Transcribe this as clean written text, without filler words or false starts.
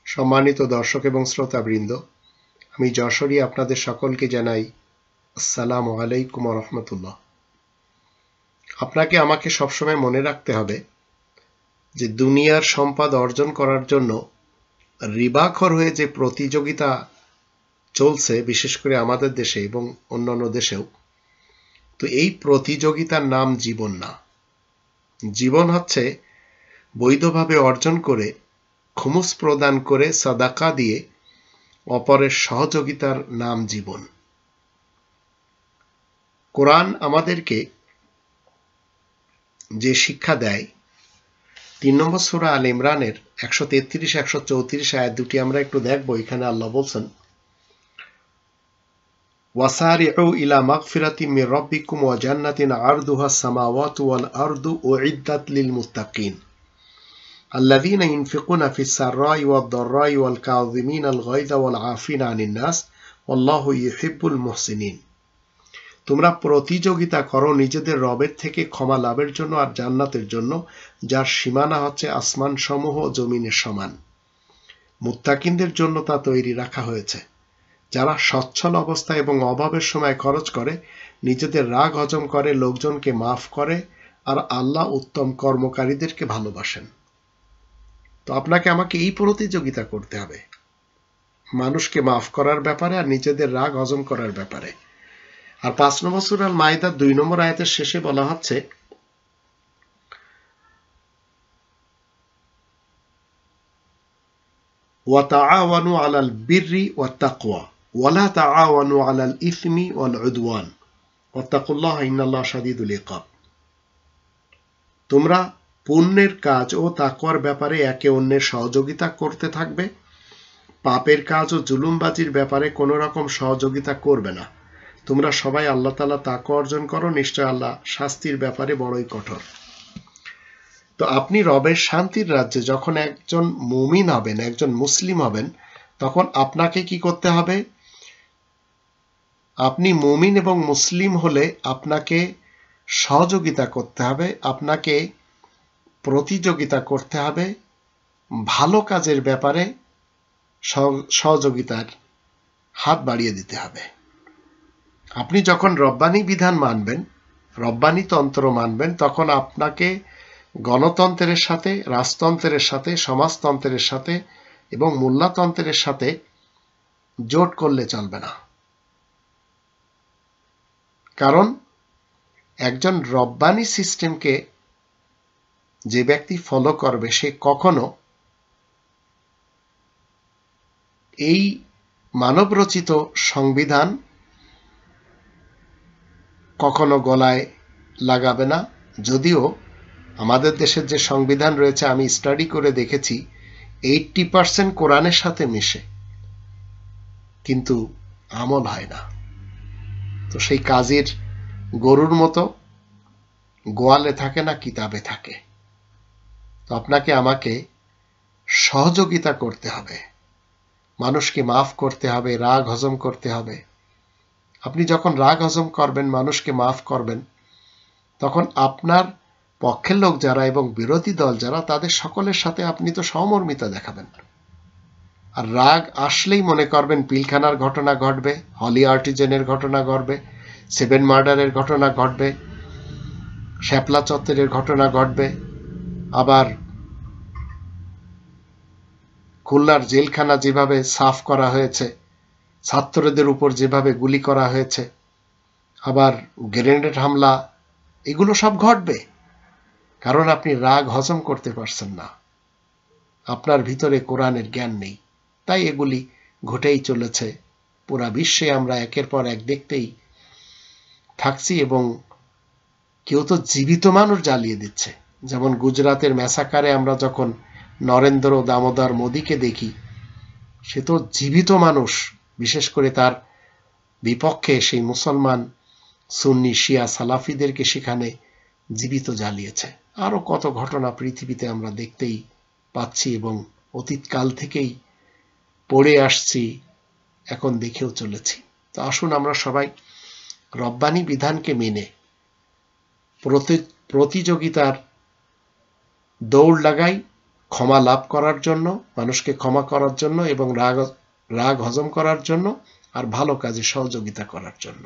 সম্মানিত দর্শক এবং শ্রোতাবৃন্দ, আমি যশোরী আপনাদের সকলকে জানাই আসসালামু আলাইকুম ওয়া রাহমাতুল্লাহ। আপনাকে আমাকে সবসময় মনে রাখতে হবে যে দুনিয়ার সম্পদ অর্জন করার জন্য রিবাখর হয়ে যে প্রতিযোগিতা চলছে, বিশেষ করে আমাদের দেশে এবং অন্যান্য দেশেও, তো এই প্রতিযোগিতার নাম জীবন না। জীবন হচ্ছে বৈধভাবে অর্জন করে, খুমুস প্রদান করে, সাদাকা দিয়ে অপরের সহযোগিতার নাম জীবন। কোরআন আমাদেরকে যে শিক্ষা দেয়, 3 নম্বর সূরা আল ইমরানের 133-134 আয়াত দুটি আমরা একটু দেখব। এখানে আল্লাহ বলছেন, ওয়াসারিউ ইলা মাগফিরাতিম মির রাব্বিকুম ওয়া জান্নাতিন আরদুহা সামাওয়াতু ওয়াল আরদু উইদ্দাত লিল মুত্তাকিন আল্লাযীনা ইউনফিকুনা ফিস সাররাই ওয়াদ দাররাই ওয়াল কাযিমিনাল গায়যা ওয়াল আফিনা আনিন নাস ওয়াল্লাহু ইউহিব্বুল মুহসিনিন। তোমরা প্রতিযোগিতা করো নিজেদের রবের থেকে ক্ষমা লাভের জন্য আর জান্নাতের জন্য, যার সীমানা হচ্ছে আসমান সমূহ ও জমিনের সমান। মুত্তাকিনদের জন্য তা তৈরি রাখা হয়েছে, যারা সচ্ছল অবস্থায় এবং অভাবের সময় খরচ করে, নিজেদের রাগ হজম করে, লোকজনকে মাফ করে, আর আল্লাহ উত্তম কর্মকারীদেরকে ভালোবাসেন। তো আপনাকে আমাকে এই প্রতিযোগিতা করতে হবে, মানুষকে মাফ করার ব্যাপারে আর নিজেদের রাগ হজম করার ব্যাপারে। আর 5 নম্বর সূরা আল মাইদার 2 নম্বর আয়াতের শেষে বলা হচ্ছে, ওয়া তাআওয়ানু আলাল বিররি ওয়াত তাকওয়া ওয়া লা তাআওয়ানু আলাল ইসমি ওয়াল উদওয়ান ওয়াত্তাকুল্লাহা ইন্নাল্লাহা শাদীদুল ইকাব। তোমরা পুণ্যের কাজ ও তাকওয়ার ব্যাপারে একে অন্যের সহযোগিতা করতে থাকবে, পাপের কাজ ও জুলুমবাজির ব্যাপারে কোনো রকম সহযোগিতা করবে না। তোমরা সবাই আল্লাহ তাআলা তাকওয়া অর্জন করো, নিশ্চয় আল্লাহ শাস্তির ব্যাপারে বড়ই কঠোর। তো আপনি রবের শান্তির রাজ্যে যখন একজন মুমিন হবেন, একজন মুসলিম হবেন, তখন আপনাকে কি করতে হবে? আপনি মুমিন এবং মুসলিম হলে আপনাকে সহযোগিতা করতে হবে, আপনাকে প্রতিযোগিতা করতে হবে, ভালো কাজের ব্যাপারে সহযোগিতার হাত বাড়িয়ে দিতে হবে। আপনি যখন রব্বানী বিধান মানবেন, রব্বানী তন্ত্র মানবেন, তখন আপনাকে গণতন্ত্রের সাথে, রাজতন্ত্রের সাথে, সমাজতন্ত্রের সাথে এবং মোল্লাতন্ত্রের সাথে জোট করলে চলবে না। কারণ একজন রব্বানী সিস্টেমকে যে ব্যক্তি ফলো করবে, সে কখনো এই মানবরচিত সংবিধান কখনো গলায় লাগাবে না। যদিও আমাদের দেশের যে সংবিধান রয়েছে, আমি স্টাডি করে দেখেছি 80% কোরআনের সাথে মিশে, কিন্তু আমল হয় না। তো সেই কাজের গরুর মতো গোয়ালে থাকে না, কিতাবে থাকে। তো আপনাকে আমাকে সহযোগিতা করতে হবে, মানুষকে মাফ করতে হবে, রাগ হজম করতে হবে। আপনি যখন রাগ হজম করবেন, মানুষকে মাফ করবেন, তখন আপনার পক্ষের লোক যারা এবং বিরোধী দল যারা, তাদের সকলের সাথে আপনি তো সহমর্মিতা দেখাবেন। আর রাগ আসলেই মনে করবেন পিলখানার ঘটনা ঘটবে, হলি আর্টিজেনের ঘটনা ঘটবে, 7 মার্ডারের ঘটনা ঘটবে, শ্যাপলা চত্বরের ঘটনা ঘটবে, আবার খুলনার জেলখানা যেভাবে সাফ করা হয়েছে, ছাত্রদের উপর যেভাবে গুলি করা হয়েছে, আবার গ্রেনেড হামলা, এগুলো সব ঘটবে। কারণ আপনি রাগ হজম করতে পারছেন না, আপনার ভিতরে কোরআনের জ্ঞান নেই, তাই এগুলি ঘটেই চলেছে। পুরা বিশ্বে আমরা একের পর এক দেখতেই থাকছি, এবং কেউ তো জীবিত মানুষ জ্বালিয়ে দিচ্ছে। যেমন গুজরাতের ম্যাসাকারে আমরা যখন নরেন্দ্র দামোদর মোদীকে দেখি, সে তো জীবিত মানুষ, বিশেষ করে তার বিপক্ষে সেই মুসলমান সুন্নি শিয়া সালাফিদেরকে সেখানে জীবিত জ্বালিয়েছে। আরো কত ঘটনা পৃথিবীতে আমরা দেখতেই পাচ্ছি এবং অতীতকাল থেকেই পড়ে আসছি, এখন দেখেও চলেছি। তো আসুন আমরা সবাই রব্বানী বিধানকে মেনে প্রতিযোগিতার দৌড় লাগাই, ক্ষমা লাভ করার জন্য, মানুষকে ক্ষমা করার জন্য এবং রাগ হজম করার জন্য আর ভালো কাজে সহযোগিতা করার জন্য।